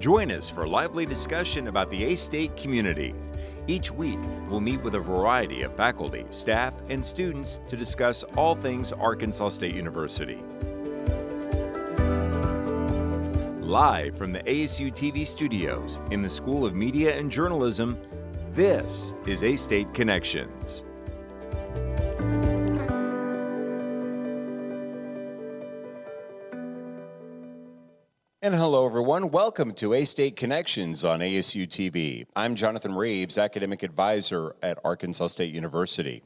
Join us for lively discussion about the A-State community. Each week, we'll meet with a variety of faculty, staff, and students to discuss all things Arkansas State University. Live from the ASU-TV studios in the School of Media and Journalism, this is A-State Connections. And hello, everyone. Welcome to A-State Connections on ASU-TV. I'm Johnathan Reaves, Academic Advisor at Arkansas State University.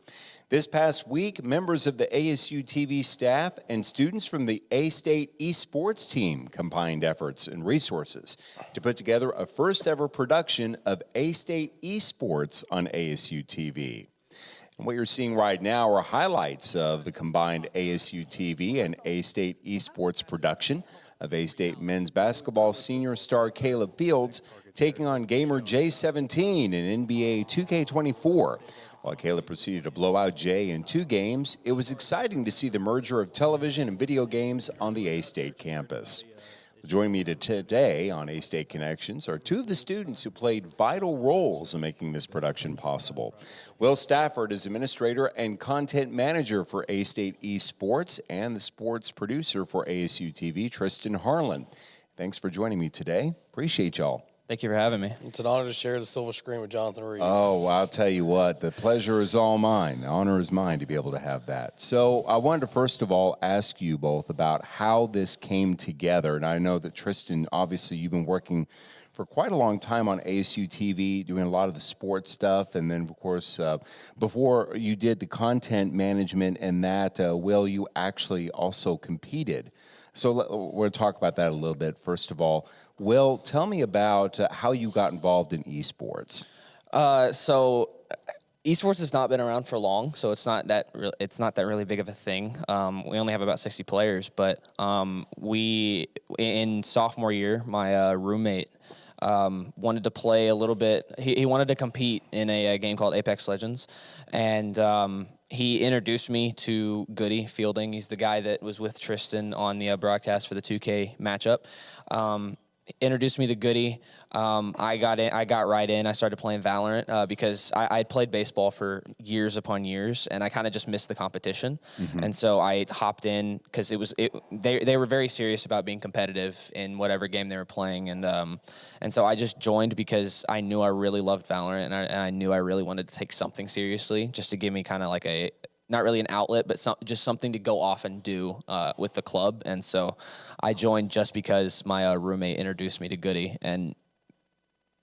This past week, members of the ASU-TV staff and students from the A-State eSports team combined efforts and resources to put together a first-ever production of A-State eSports on ASU-TV. And what you're seeing right now are highlights of the combined ASU-TV and A-State eSports production of A-State men's basketball senior star Caleb Fields taking on gamer J17 in NBA 2K24. While Caleb proceeded to blow out Jay in 2 games, it was exciting to see the merger of television and video games on the A-State campus. Joining me today on A-State Connections are 2 of the students who played vital roles in making this production possible. Will Stafford is administrator and content manager for A-State eSports and the sports producer for ASU-TV, Tristan Harlan. Thanks for joining me today. Appreciate y'all. Thank you for having me. It's an honor to share the silver screen with Johnathan Reaves. Oh, I'll tell you what, the pleasure is all mine. The honor is mine to be able to have that. So I wanted to first of all ask you both about how this came together. And I know that Tristan, obviously you've been working for quite a long time on ASU-TV, doing a lot of the sports stuff. And then, of course, before you did the content management and that, Will, you actually also competed. So we're going to talk about that a little bit. First of all, Will, tell me about how you got involved in esports. So esports has not been around for long, so it's not that really big of a thing. We only have about 60 players, but we in sophomore year, my roommate wanted to play a little bit. He wanted to compete in a game called Apex Legends, and he introduced me to Goody Fielding. He's the guy that was with Tristan on the broadcast for the 2K matchup. Introduced me to Goody. I got right in. I started playing Valorant because I played baseball for years upon years, and I kind of just missed the competition. Mm-hmm. And so I hopped in because they were very serious about being competitive in whatever game they were playing, and so I just joined because I knew I really loved Valorant, and I knew I really wanted to take something seriously, just to give me kind of like not really an outlet, but just something to go off and do with the club. And so I joined just because my roommate introduced me to Goody, and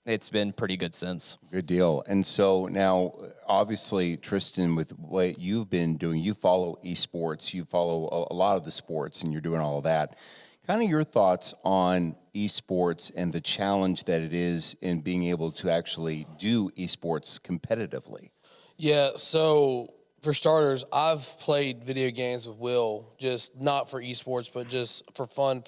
it's been pretty good since. Good deal. And so now, obviously, Tristan, with what you've been doing, you follow esports, you follow a lot of the sports, and you're doing all of that. Kind of your thoughts on esports and the challenge that it is in being able to actually do esports competitively. Yeah, so for starters, I've played video games with Will, just not for esports, but just for fun.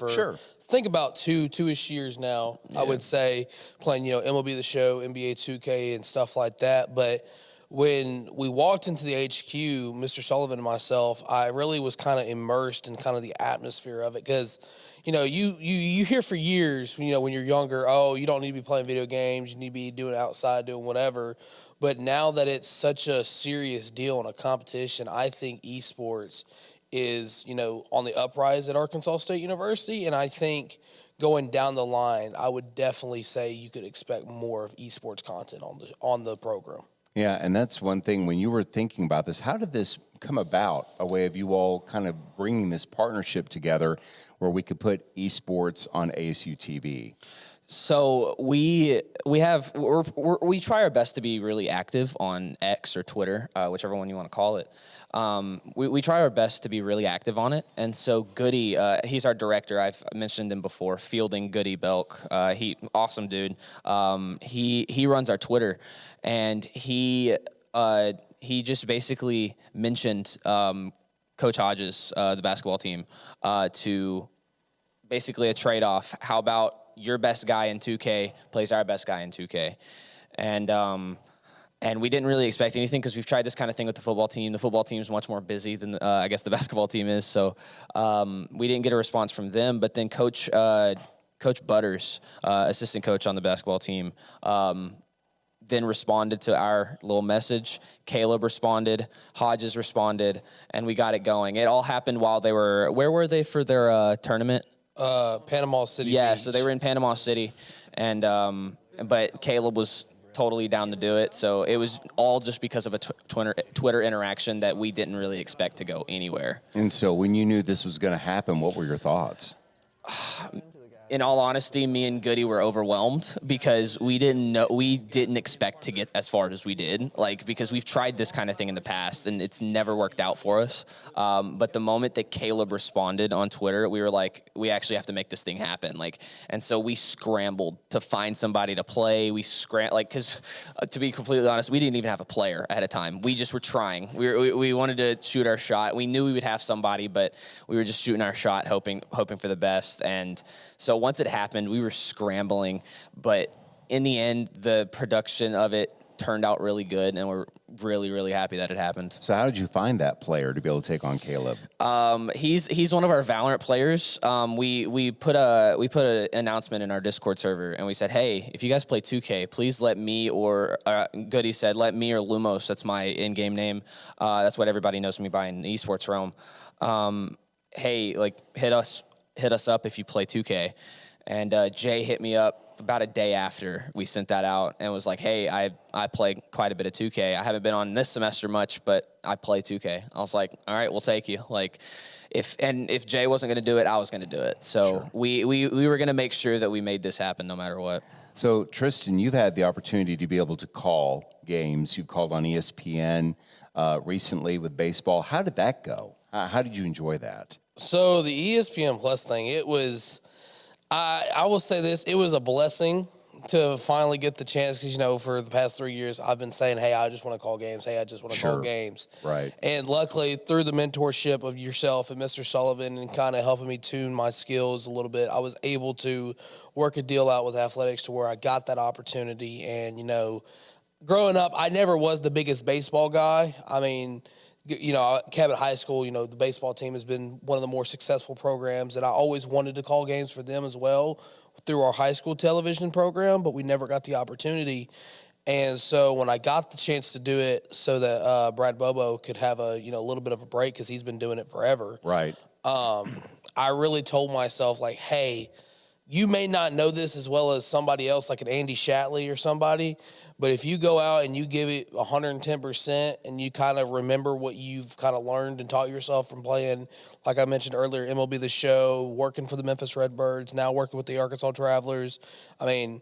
Think about two-ish years now, yeah. I would say, playing, MLB The Show, NBA 2K, and stuff like that. But when we walked into the HQ, Mr. Sullivan and myself, I really was kind of immersed in kind of the atmosphere of it. Because, you hear for years, when you're younger, oh, you don't need to be playing video games. You need to be doing it outside, doing whatever. But now that it's such a serious deal and a competition, I think esports is, on the uprise at Arkansas State University. And I think going down the line, I would definitely say you could expect more of esports content on the program. Yeah, and that's one thing. When you were thinking about this, how did this come about, a way of you all kind of bringing this partnership together where we could put esports on ASU-TV? So we try our best to be really active on X or Twitter, whichever one you want to call it. We try our best to be really active on it. And so Goody, he's our director. I've mentioned him before, Fielding Goody Belk. Awesome dude. He runs our Twitter, and he just basically mentioned Coach Hodges, the basketball team, to basically a trade-off. How about your best guy in 2K plays our best guy in 2K? And we didn't really expect anything because we've tried this kind of thing with the football team. The football team is much more busy than, I guess, the basketball team is. So we didn't get a response from them. But then Coach Coach Butters, assistant coach on the basketball team, then responded to our little message. Caleb responded, Hodges responded, and we got it going. It all happened while they were, where were they for their tournament? Panama City Yeah, Beach. so they were in Panama City, and but Caleb was totally down to do it. So it was all just because of a Twitter interaction that we didn't really expect to go anywhere. And so when you knew this was going to happen, what were your thoughts? In all honesty, me and Goody were overwhelmed because we didn't expect to get as far as we did, because we've tried this kind of thing in the past and it's never worked out for us. But the moment that Caleb responded on Twitter, we were like, we actually have to make this thing happen. And so we scrambled to find somebody to play. We because to be completely honest, we didn't even have a player ahead of time. We just were trying. We wanted to shoot our shot. We knew we would have somebody, but we were just shooting our shot, hoping for the best. And so once it happened, we were scrambling, but in the end, the production of it turned out really good, and we're really, really happy that it happened. So how did you find that player to be able to take on Caleb? He's one of our Valorant players. We put an announcement in our Discord server, and we said, hey, if you guys play 2K, please let me or Goody said, let me or Lumos, that's my in-game name. That's what everybody knows me by in the eSports realm. Hey, hit us up if you play 2K. And Jay hit me up about a day after we sent that out and was like, hey, I play quite a bit of 2K. I haven't been on this semester much, but I play 2K. I was like, all right, we'll take you. If Jay wasn't going to do it, I was going to do it. So sure. we were going to make sure that we made this happen no matter what. So, Tristan, you've had the opportunity to be able to call games. You've called on ESPN recently with baseball. How did that go? How did you enjoy that? So the ESPN Plus thing, it was... I will say this, it was a blessing to finally get the chance because, for the past 3 years, I've been saying, hey, I just want to call games. Hey, I just want to call games. Right. And luckily, through the mentorship of yourself and Mr. Sullivan and kind of helping me tune my skills a little bit, I was able to work a deal out with athletics to where I got that opportunity. And, growing up, I never was the biggest baseball guy. I mean... Cabot High School, the baseball team has been one of the more successful programs, and I always wanted to call games for them as well through our high school television program, but we never got the opportunity. And so when I got the chance to do it so that Brad Bobo could have a little bit of a break because he's been doing it forever. Right. I really told myself, hey, you may not know this as well as somebody else like an Andy Shatley or somebody, but if you go out and you give it 110% and you kind of remember what you've kind of learned and taught yourself from playing, like I mentioned earlier, MLB The Show, working for the Memphis Redbirds, now working with the Arkansas Travelers, I mean,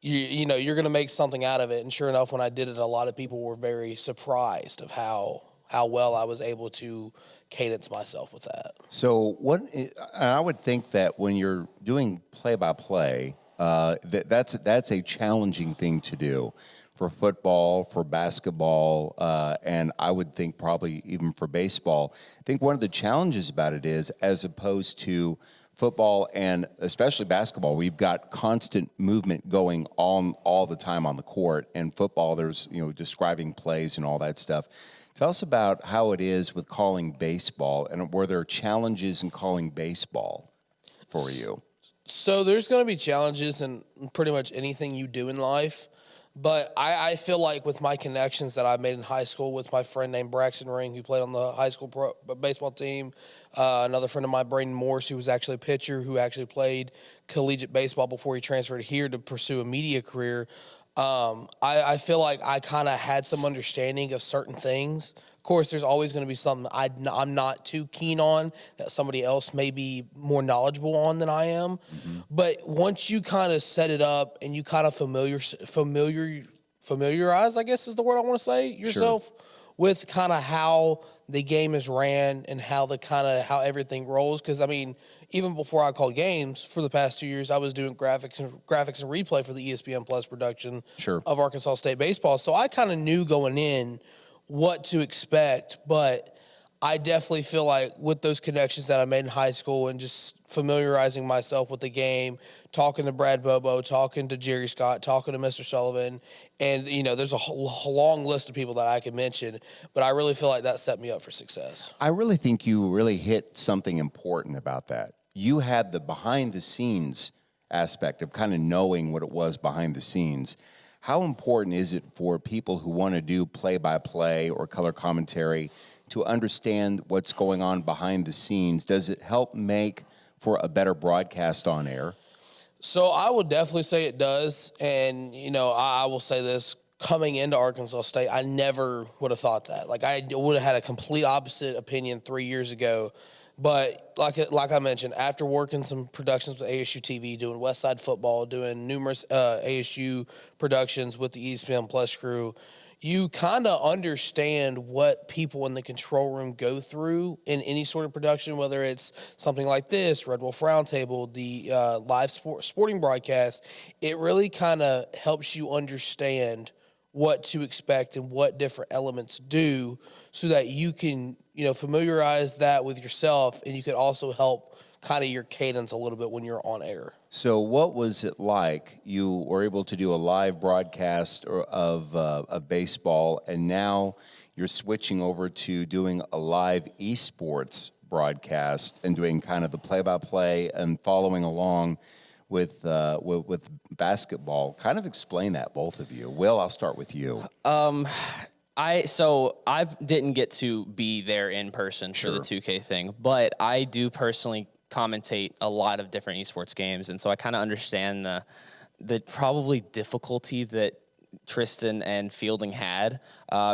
you're going to make something out of it. And sure enough, when I did it, a lot of people were very surprised of how well I was able to cadence myself with that. So I would think that when you're doing play-by-play, that's a challenging thing to do for football, for basketball, and I would think probably even for baseball. I think one of the challenges about it is, as opposed to football and especially basketball, we've got constant movement going on all the time on the court. And football, there's, describing plays and all that stuff. Tell us about how it is with calling baseball, and were there challenges in calling baseball for you? So there's going to be challenges in pretty much anything you do in life. But I feel like with my connections that I made in high school with my friend named Braxton Ring, who played on the high school baseball team, another friend of mine, Braden Morse, who was actually a pitcher, who actually played collegiate baseball before he transferred here to pursue a media career. I feel like I kind of had some understanding of certain things. Of course, there's always going to be something I'm not too keen on that somebody else may be more knowledgeable on than I am. Mm-hmm. But once you kind of set it up and you kind of familiarize, I guess is the word I want to say, yourself with kind of how the game is ran and how everything rolls. Because, I mean, even before I called games for the past 2 years, I was doing graphics and replay for the ESPN Plus production of Arkansas State baseball. So I kind of knew going in what to expect, but I definitely feel like with those connections that I made in high school and just familiarizing myself with the game, talking to Brad Bobo, talking to Jerry Scott, talking to Mr. Sullivan, and, there's a long list of people that I could mention, but I really feel like that set me up for success. I really think you really hit something important about that. You had the behind-the-scenes aspect of kind of knowing what it was behind the scenes. How important is it for people who want to do play-by-play or color commentary to understand what's going on behind the scenes? Does it help make for a better broadcast on air? So I would definitely say it does. And, I will say this. Coming into Arkansas State, I never would have thought that. Like, I would have had a complete opposite opinion 3 years ago. But like I mentioned, after working some productions with ASU-TV, doing West Side Football, doing numerous ASU productions with the ESPN Plus crew, you kind of understand what people in the control room go through in any sort of production, whether it's something like this, Red Wolf Roundtable, the live sporting broadcast. It really kind of helps you understand what to expect and what different elements do so that you can, familiarize that with yourself, and you could also help kind of your cadence a little bit when you're on air. So what was it like? You were able to do a live broadcast of baseball, and now you're switching over to doing a live eSports broadcast and doing kind of the play-by-play and following along with basketball. Kind of explain that, both of you. Will, I'll start with you. I didn't get to be there in person for the 2K thing, but I do personally commentate a lot of different esports games, and so I kind of understand the probably difficulty that Tristan and Fielding had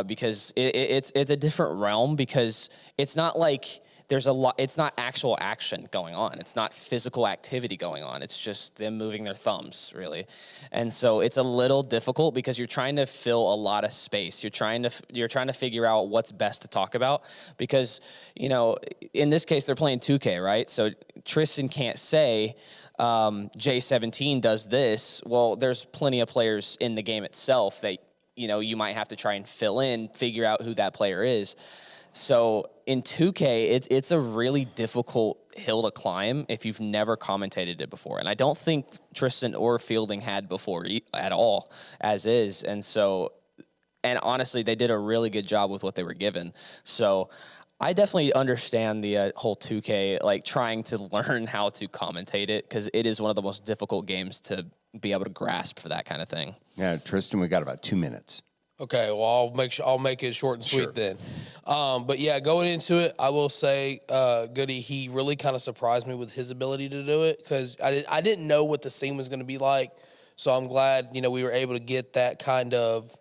because it's a different realm, because it's not like there's a lot. It's not actual action going on. It's not physical activity going on. It's just them moving their thumbs, really. And so it's a little difficult because you're trying to fill a lot of space. You're trying to figure out what's best to talk about, because, in this case, they're playing 2K, right? So Tristan can't say, J17 does this. Well, there's plenty of players in the game itself that, you might have to try and fill in, figure out who that player is. So in 2K, it's a really difficult hill to climb if you've never commentated it before. And I don't think Tristan or Fielding had before at all, as is. And honestly, they did a really good job with what they were given. So I definitely understand the whole 2K, like trying to learn how to commentate it, because it is one of the most difficult games to be able to grasp for that kind of thing. Yeah, Tristan, we got about 2 minutes. Okay, well, I'll make it short and sweet then. But yeah, going into it, I will say, Goody, he really kind of surprised me with his ability to do it, because I didn't know what the scene was going to be like. So I'm glad, we were able to get that kind of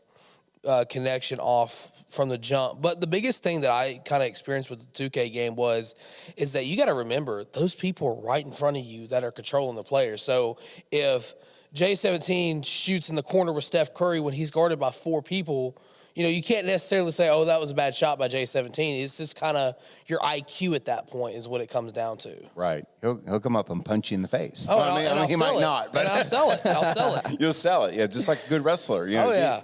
connection off from the jump. But the biggest thing that I kind of experienced with the 2K game is that you got to remember, those people are right in front of you that are controlling the players. So if J17 shoots in the corner with Steph Curry when he's guarded by 4 people, you can't necessarily say, oh, that was a bad shot by J17. It's just kind of your IQ at that point is what it comes down to. Right. He'll come up and punch you in the face. Oh, I mean, he might not. But I'll sell it. I'll sell it. You'll sell it. Yeah, just like a good wrestler. Oh, yeah.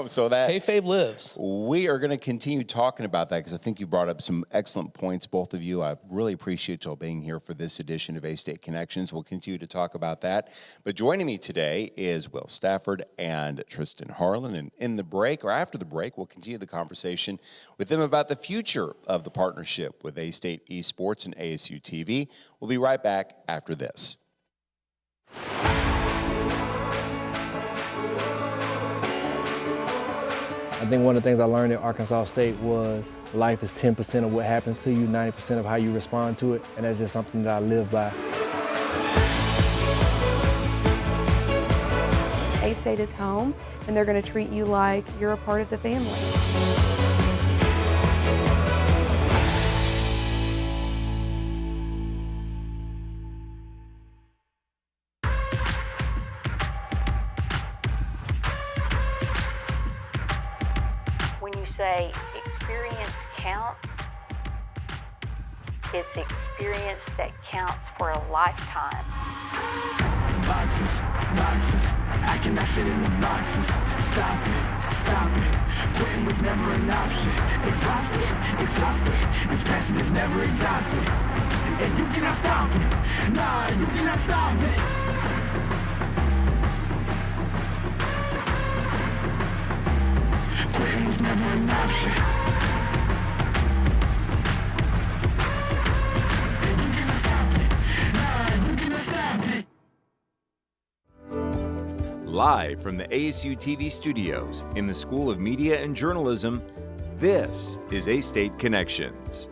So that kayfabe lives. We are going to continue talking about that, because I think you brought up some excellent points, both of you. I really appreciate y'all being here for this edition of A-State Connections. We'll continue to talk about that. But joining me today is Will Stafford and Tristan Harlan. And in the break, or after the break, we'll continue the conversation with them about the future of the partnership with A-State eSports and ASU-TV. We'll be right back after this. I think one of the things I learned at Arkansas State was life is 10% of what happens to you, 90% of how you respond to it, and that's just something that I live by. A-State is home, and they're going to treat you like you're a part of the family. When you say experience counts, it's experience that counts for a lifetime. Boxes, I cannot fit in the boxes. Stop it, quitting was never an option. Exhausted, this passion is never exhausted. And you cannot stop it, nah, you cannot stop it. Quitting was never an option. And you cannot stop it, nah, you cannot stop it. Live from the ASU-TV studios in the School of Media and Journalism, this is A-State Connections.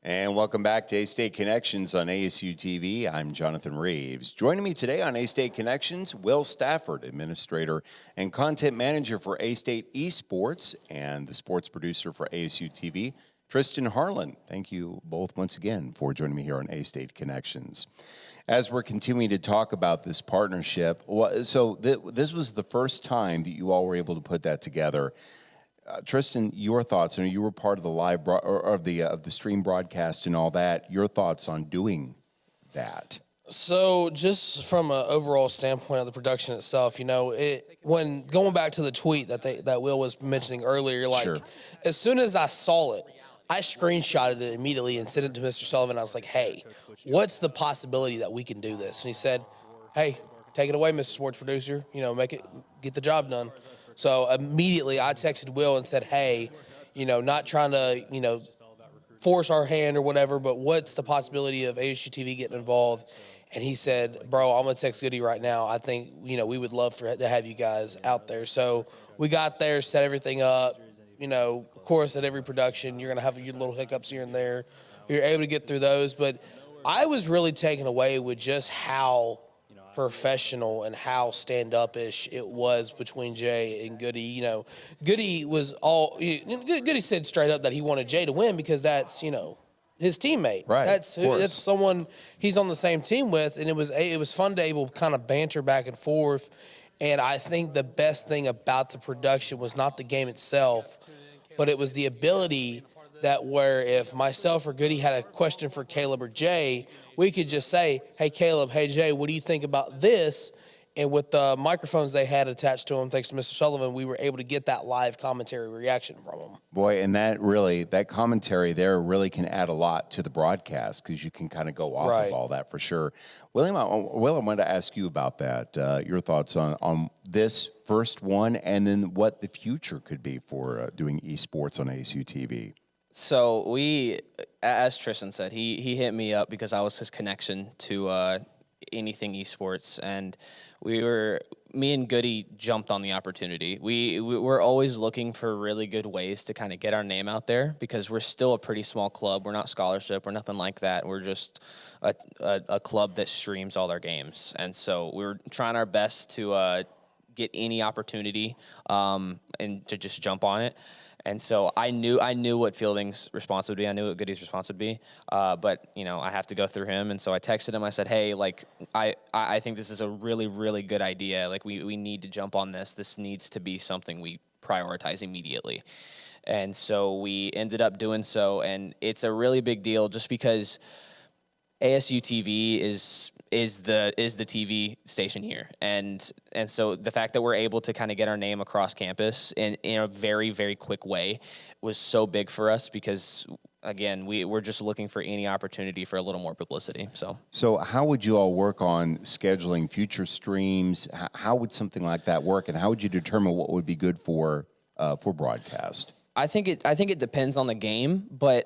And welcome back to A-State Connections on ASU-TV. I'm Johnathan Reaves. Joining me today on A-State Connections, Will Stafford, Administrator and Content Manager for A-State eSports, and the sports producer for ASU-TV, Tristan Harlan. Thank you both once again for joining me here on A-State Connections. As we're continuing to talk about this partnership, so this was the first time that you all were able to put that together. Tristan, your thoughts, and you were part of the live of the stream broadcast and all that. Your thoughts on doing that? So, just from an overall standpoint of the production itself, when going back to the tweet that Will was mentioning earlier, Sure. As soon as I saw it, I screenshotted it immediately and sent it to Mr. Sullivan. I was like, "Hey, what's the possibility that we can do this?" And he said, "Hey, take it away, Mr. Sports Producer. Get the job done." So immediately I texted Will and said, "Hey, not trying to, force our hand or whatever, but what's the possibility of ASU-TV getting involved?" And he said, "Bro, I'm going to text Goody right now. I think, we would love to have you guys out there." So we got there, set everything up. Of course, at every production, you're going to have your little hiccups here and there. You're able to get through those. But I was really taken away with just how professional and how stand-up-ish it was between Jay and Goody. Goody was Goody said straight up that he wanted Jay to win because that's, his teammate. Right. That's someone he's on the same team with, and it was fun to able to kind of banter back and forth. And I think the best thing about the production was not the game itself, but it was the ability that where if myself or Goody had a question for Caleb or Jay, we could just say, "Hey, Caleb, hey, Jay, what do you think about this?" And with the microphones they had attached to them, thanks to Mr. Sullivan, we were able to get that live commentary reaction from them. Boy, and that commentary there really can add a lot to the broadcast because you can kind of go off of all that for sure. Will, I wanted to ask you about that, your thoughts on this first one and then what the future could be for doing esports on ASU-TV. So as Tristan said, he hit me up because I was his connection to anything esports, and me and Goody jumped on the opportunity. We're always looking for really good ways to kind of get our name out there because we're still a pretty small club. We're not scholarship or nothing like that. We're just a club that streams all their games, and so we're trying our best to get any opportunity and to just jump on it. And so I knew what Fielding's response would be. I knew what Goody's response would be. But, I have to go through him. And so I texted him. I said, "Hey, I think this is a really, really good idea. We need to jump on this. This needs to be something we prioritize immediately." And so we ended up doing so. And it's a really big deal just because ASU-TV is the TV station here, and so the fact that we're able to kind of get our name across campus in a very, very quick way was so big for us because again we're just looking for any opportunity for a little more publicity. So how would you all work on scheduling future streams? How would something like that work, and how would you determine what would be good for broadcast? I think it depends on the game, but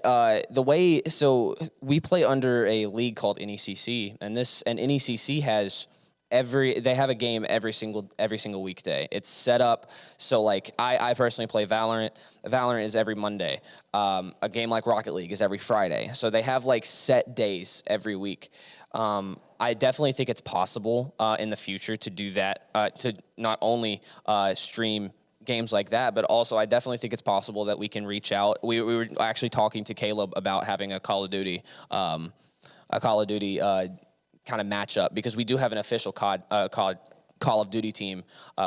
so we play under a league called NECC, and NECC has they have a game every single weekday. It's set up so I personally play Valorant. Valorant is every Monday. A game like Rocket League is every Friday. So they have set days every week. I definitely think it's possible in the future to do that, to not only stream games like that, but also I definitely think it's possible that we can reach out. We were actually talking to Caleb about having a Call of Duty kind of matchup because we do have an official Call of Duty team.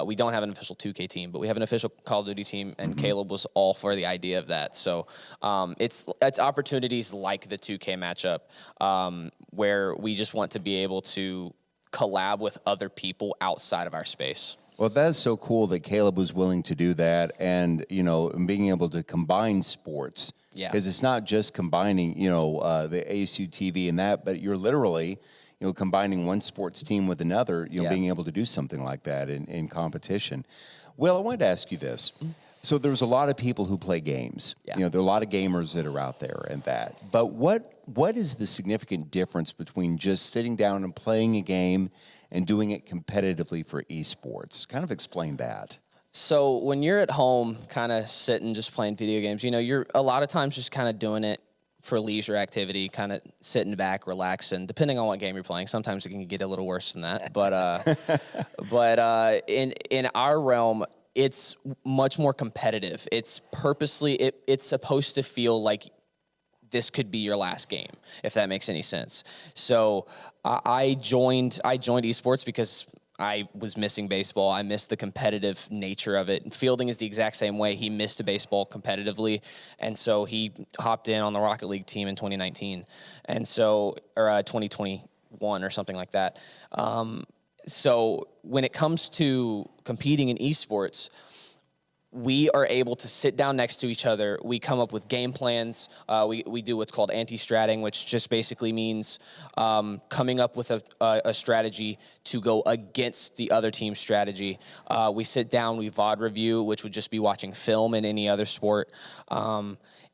We don't have an official 2K team, but we have an official Call of Duty team, and Caleb was all for the idea of that. So it's opportunities like the 2K matchup where we just want to be able to collab with other people outside of our space. Well, that's so cool that Caleb was willing to do that and, being able to combine sports. Yeah. Because it's not just combining, the ASU-TV and that, but you're literally, combining one sports team with another, being able to do something like that in competition. Well, I wanted to ask you this. So there's a lot of people who play games. Yeah. You know, there are a lot of gamers that are out there and that. But what is the significant difference between just sitting down and playing a game and doing it competitively for esports? Kind of explain that. So when you're at home, kind of sitting, just playing video games, you know, you're a lot of times just kind of doing it for leisure activity, kind of sitting back, relaxing, depending on what game you're playing. Sometimes it can get a little worse than that. But in our realm, it's much more competitive. It's purposely, it's supposed to feel like this could be your last game, if that makes any sense. So I joined esports because I was missing baseball. I missed the competitive nature of it. And fielding is the exact same way. He missed baseball competitively, and so he hopped in on the Rocket League team in 2019, and so or 2021 or something like that. So when it comes to competing in esports, we are able to sit down next to each other. We come up with game plans. We do what's called anti-stratting, which just basically means coming up with a strategy to go against the other team's strategy. We sit down, we VOD review, which would just be watching film in any other sport.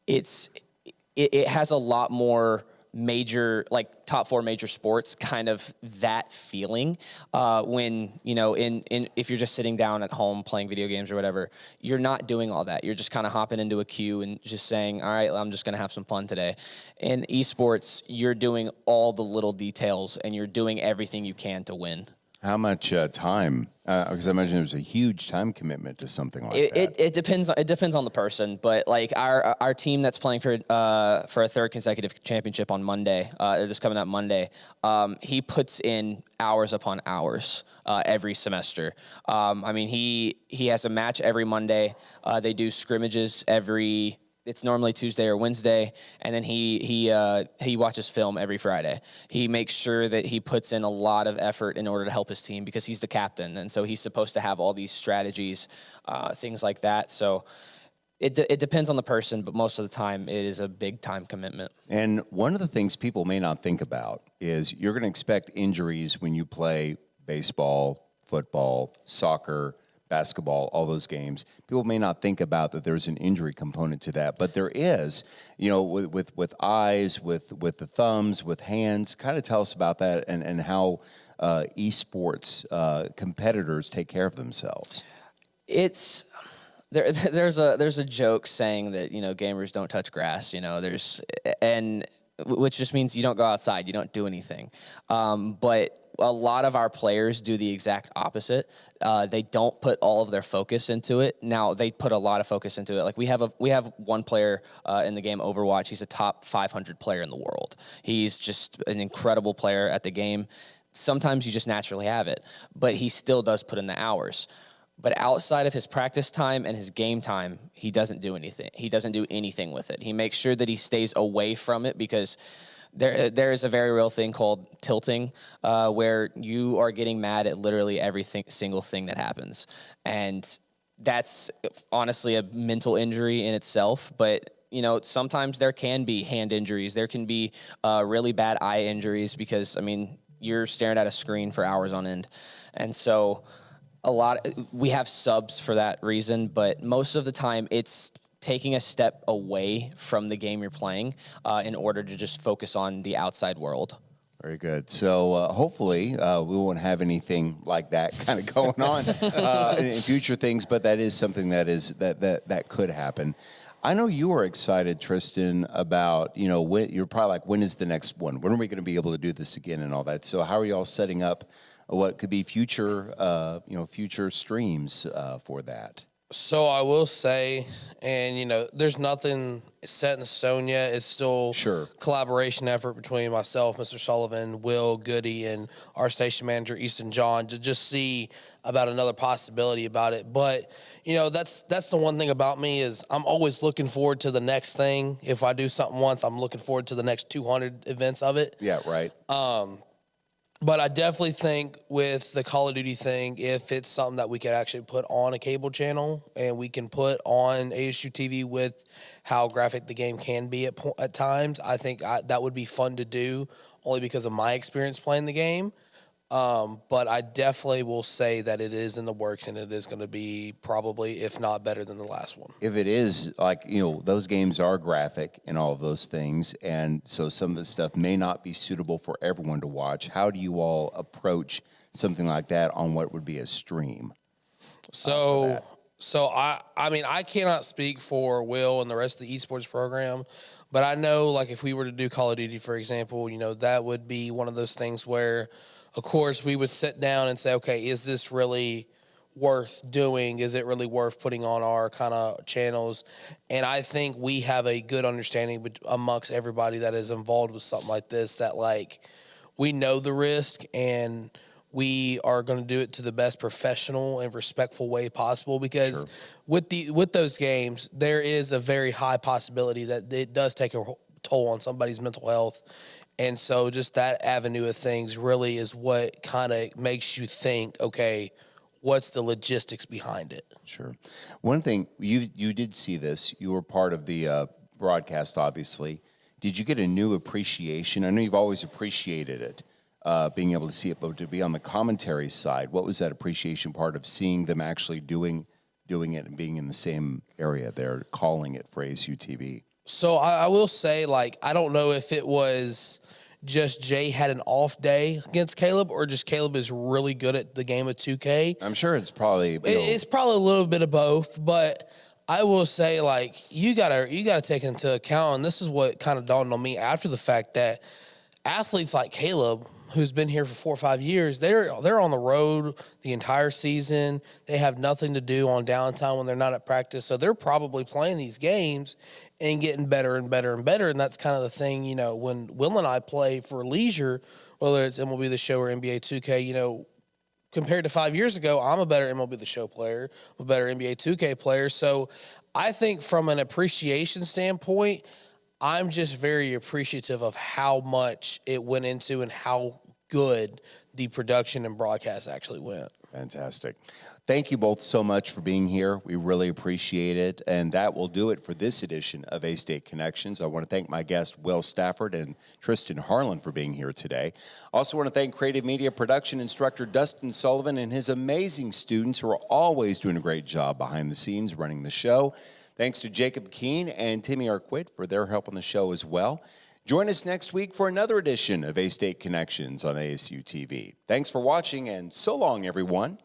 It has a lot more major, like top 4 major sports, kind of that feeling when, you know, if you're just sitting down at home playing video games or whatever, you're not doing all that. You're just kind of hopping into a queue and just saying, all right, I'm just going to have some fun today. In esports, you're doing all the little details and you're doing everything you can to win. How much time? Because I imagine there's a huge time commitment to something like that. It depends. It depends on the person, but like our team that's playing for a 3rd consecutive championship on Monday, they're just coming up Monday. He puts in hours upon hours every semester. I mean, he has a match every Monday. They do scrimmages every. It's normally Tuesday or Wednesday, and then he watches film every Friday. He makes sure that he puts in a lot of effort in order to help his team because he's the captain, and so he's supposed to have all these strategies, things like that. So it depends on the person, but most of the time it is a big time commitment. And one of the things people may not think about is you're going to expect injuries when you play baseball, football, soccer, basketball, all those games. People may not think about that there's an injury component to that, but there is, you know, with eyes, with the thumbs, with hands. Kind of tell us about that and how esports competitors take care of themselves. There's a joke saying that, you know, gamers don't touch grass, you know, which just means you don't go outside, you don't do anything. But a lot of our players do the exact opposite. They don't put all of their focus into it. Now they put a lot of focus into it. Like we have one player in the game Overwatch. He's a top 500 player in the world. He's just an incredible player at the game. Sometimes you just naturally have it, but he still does put in the hours. But outside of his practice time and his game time, he doesn't do anything. He doesn't do anything with it. He makes sure that he stays away from it because there is a very real thing called tilting, where you are getting mad at literally single thing that happens. And that's honestly a mental injury in itself. But, you know, sometimes there can be hand injuries. There can be really bad eye injuries because, I mean, you're staring at a screen for hours on end. And so we have subs for that reason, but most of the time it's taking a step away from the game you're playing in order to just focus on the outside world. Very good. So hopefully we won't have anything like that kind of going on in future things, but that is something that could happen. I know you are excited, Tristan, about, you know, you're probably like, when is the next one? When are we going to be able to do this again and all that? So how are you all setting up what could be future streams for that? So I will say, and, you know, there's nothing set in stone yet. It's still collaboration effort between myself, Mr. Sullivan, Will, Goody, and our station manager, Easton John, to just see about another possibility about it. But, you know, that's the one thing about me is I'm always looking forward to the next thing. If I do something once, I'm looking forward to the next 200 events of it. Yeah, right. But I definitely think with the Call of Duty thing, if it's something that we could actually put on a cable channel and we can put on ASU-TV with how graphic the game can be at times, I think that would be fun to do only because of my experience playing the game. But I definitely will say that it is in the works, and it is going to be probably, if not better than the last one. If it is, like, those games are graphic and all of those things, and so some of the stuff may not be suitable for everyone to watch. How do you all approach something like that on what would be a stream? So I mean, I cannot speak for Will and the rest of the esports program, but I know, like, if we were to do Call of Duty, for example, that would be one of those things where, of course, we would sit down and say, okay, is this really worth doing? Is it really worth putting on our kind of channels? And I think we have a good understanding amongst everybody that is involved with something like this, that, like, we know the risk and we are going to do it to the best professional and respectful way possible, because with those games, there is a very high possibility that it does take a toll on somebody's mental health. And so just that avenue of things really is what kind of makes you think, okay, what's the logistics behind it? Sure. One thing, you did see this. You were part of the broadcast, obviously. Did you get a new appreciation? I know you've always appreciated it, being able to see it, but to be on the commentary side, what was that appreciation part of seeing them actually doing it and being in the same area there, calling it for ASU-TV? So I will say, like, I don't know if it was just Jay had an off day against Caleb, or just Caleb is really good at the game of 2K. I'm sure it's probably it's probably a little bit of both, but I will say, like, you gotta take into account, and this is what kind of dawned on me after the fact, that athletes like Caleb, who's been here for 4 or 5 years, they're on the road the entire season. They have nothing to do on downtime when they're not at practice. So they're probably playing these games and getting better and better and better. And that's kind of the thing, when Will and I play for leisure, whether it's MLB The Show or NBA 2K, compared to 5 years ago, I'm a better MLB The Show player, I'm a better NBA 2K player. So I think from an appreciation standpoint, I'm just very appreciative of how much it went into and how good the production and broadcast actually went. Fantastic. Thank you both so much for being here. We really appreciate it. And that will do it for this edition of A-State Connections. I want to thank my guests, Will Stafford and Tristan Harlan, for being here today. Also want to thank creative media production instructor Dustin Sullivan and his amazing students who are always doing a great job behind the scenes running the show. Thanks to Jacob Keene and Timmy Arquette for their help on the show as well. Join us next week for another edition of A-State Connections on ASU-TV. Thanks for watching, and so long, everyone.